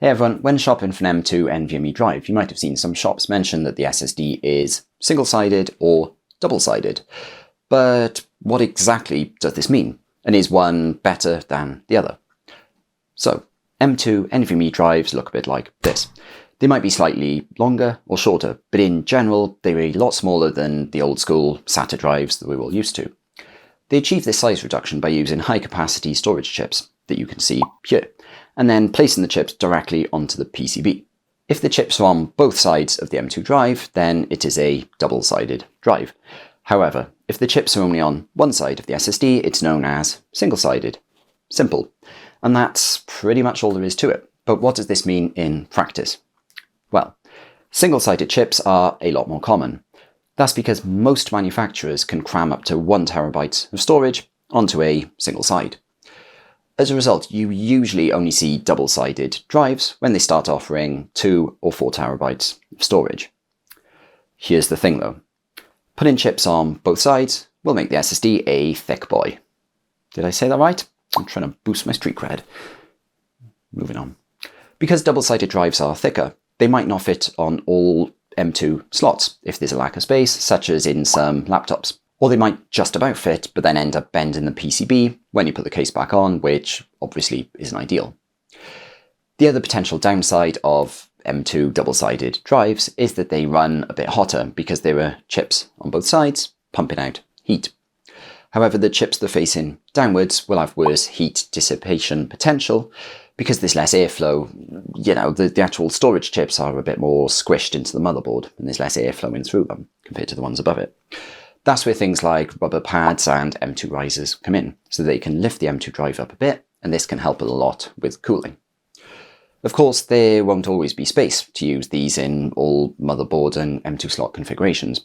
Hey everyone, when shopping for an M.2 NVMe drive, you might have seen some shops mention that the SSD is single-sided or double-sided. But what exactly does this mean? And is one better than the other? So, M.2 NVMe drives look a bit like this. They might be slightly longer or shorter, but in general, they're a lot smaller than the old-school SATA drives that we were all used to. They achieve this size reduction by using high-capacity storage chips that you can see here, and then placing the chips directly onto the PCB. If the chips are on both sides of the M.2 drive, then it is a double-sided drive. However, if the chips are only on one side of the SSD, it's known as single-sided. Simple. And that's pretty much all there is to it. But what does this mean in practice? Well, single-sided chips are a lot more common. That's because most manufacturers can cram up to 1 terabyte of storage onto a single side. As a result, you usually only see double-sided drives when they start offering 2 or 4 terabytes of storage. Here's the thing though. Putting chips on both sides will make the SSD a thick boy. Did I say that right? I'm trying to boost my street cred. Moving on. Because double-sided drives are thicker, they might not fit on all M.2 slots if there's a lack of space, such as in some laptops. Or they might just about fit, but then end up bending the PCB when you put the case back on, which obviously isn't ideal. The other potential downside of M.2 double-sided drives is that they run a bit hotter because there are chips on both sides pumping out heat. However, the chips that are facing downwards will have worse heat dissipation potential because there's less airflow. You know, the actual storage chips are a bit more squished into the motherboard and there's less air flowing through them compared to the ones above it. That's where things like rubber pads and M.2 risers come in, so they can lift the M.2 drive up a bit, and this can help a lot with cooling. Of course, there won't always be space to use these in all motherboard and M.2 slot configurations.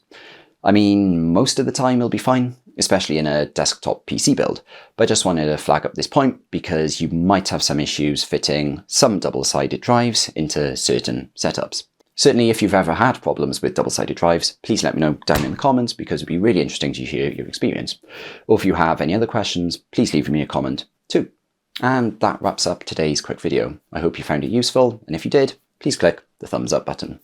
I mean, most of the time it'll be fine, especially in a desktop PC build, but I just wanted to flag up this point because you might have some issues fitting some double-sided drives into certain setups. Certainly, if you've ever had problems with double-sided drives, please let me know down in the comments because it'd be really interesting to hear your experience. Or if you have any other questions, please leave me a comment too. And that wraps up today's quick video. I hope you found it useful, and if you did, please click the thumbs up button.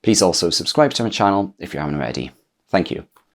Please also subscribe to my channel if you haven't already. Thank you.